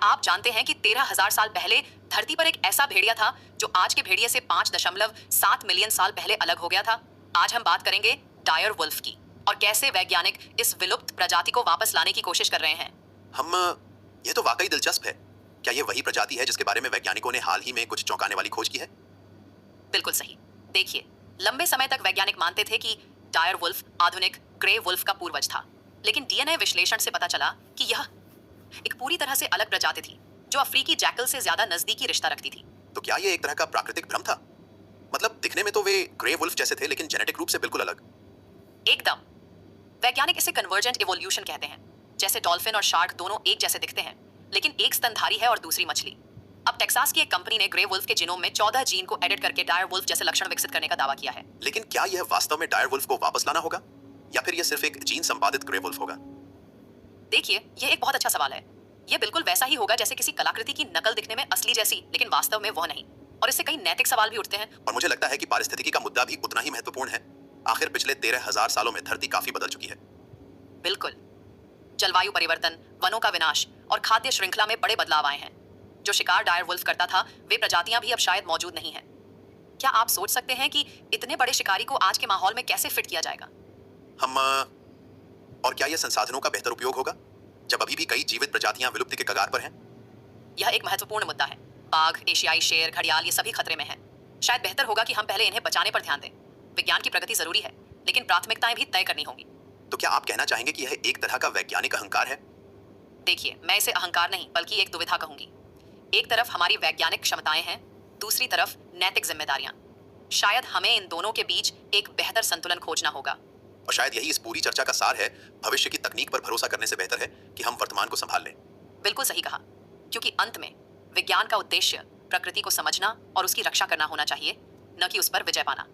आप जानते हैं कि 13,000 साल पहले धरती पर एक ऐसा भेड़िया था जो आज के भेड़िए से 5.7 मिलियन साल पहले अलग हो गया था। आज हम बात करेंगे डायर वुल्फ की और कैसे वैज्ञानिक इस विलुप्त प्रजाति को वापस लाने की कोशिश कर रहे हैं। हम ये तो वाकई दिलचस्प है। क्या ये वही प्रजाति है जिसके बारे में वैज्ञानिकों ने हाल ही में कुछ चौंकाने वाली खोज की है? बिल्कुल सही। देखिए, लंबे समय तक वैज्ञानिक मानते थे कि डायर वुल्फ आधुनिक ग्रे वुल्फ का पूर्वज था, लेकिन डीएनए विश्लेषण से पता चला कि यह एक पूरी तरह से अलग प्रजाति थी जो अफ्रीकी जैकल से ज्यादा नजदीकी रिश्ता रखती थी। तो क्या ये एक तरह का प्राकृतिक भ्रम था? मतलब दिखने में तो वे ग्रे वुल्फ जैसे थे, लेकिन जेनेटिक रूप से बिल्कुल अलग। एकदम। वैज्ञानिक इसे कन्वर्जेंट इवोल्यूशन कहते हैं। जैसे डॉल्फिन और शार्क दोनों एक जैसे दिखते हैं, लेकिन एक स्तनधारी है और दूसरी मछली। अब टेक्सास की एक कंपनी ने ग्रे वुल्फ के जीनोम में 14 जीन को एडिट करके डायर वुल्फ जैसे लक्षण विकसित करने का दावा किया है। लेकिन क्या यह वास्तव में डायर वुल्फ को वापस लाना होगा, या फिर यह सिर्फ एक जीन संपादित ग्रे वुल्फ होगा? देखिए, यह एक बहुत अच्छा सवाल है। यह बिल्कुल वैसा ही होगा जैसे किसी कलाकृति की नकल दिखने में असली जैसी, लेकिन वास्तव में वह नहीं। और इससे कई नैतिक सवाल भी उठते हैं। और मुझे लगता है कि पारिस्थितिकी का मुद्दा भी उतना ही महत्वपूर्ण है। आखिर पिछले 13,000 सालों में धरती काफी बदल चुकी है। बिल्कुल। जलवायु परिवर्तन, वनों का विनाश और खाद्य श्रृंखला में बड़े बदलाव आए हैं। जो शिकार डायर वुल्फ करता था, वे प्रजातियां भी अब शायद मौजूद नहीं हैं। क्या आप सोच सकते हैं कि इतने बड़े शिकारी को आज के माहौल में कैसे फिट किया जाएगा? और क्या यह संसाधनों का बेहतर उपयोग होगा, जब अभी भी कई जीवित प्रजातियां विलुप्ति के कगार पर हैं? यह एक महत्वपूर्ण मुद्दा है। बाघ, एशियाई शेर, घड़ियाल, ये सभी खतरे में हैं। शायद बेहतर होगा कि हम पहले इन्हें बचाने पर ध्यान दें। विज्ञान की प्रगति जरूरी है, लेकिन प्राथमिकताएं भी तय करनी होंगी। तो क्या आप कहना चाहेंगे कि यह एक तरह का वैज्ञानिक अहंकार है? देखिए, मैं इसे अहंकार नहीं बल्कि एक दुविधा कहूंगी। एक तरफ हमारी वैज्ञानिक क्षमताएं हैं, दूसरी तरफ नैतिक जिम्मेदारियां। शायद हमें इन दोनों के बीच एक बेहतर संतुलन खोजना होगा। और शायद यही इस पूरी चर्चा का सार है। भविष्य की तकनीक पर भरोसा करने से बेहतर है कि हम वर्तमान को संभाल लें। बिल्कुल सही कहा, क्योंकि अंत में विज्ञान का उद्देश्य प्रकृति को समझना और उसकी रक्षा करना होना चाहिए, न कि उस पर विजय पाना।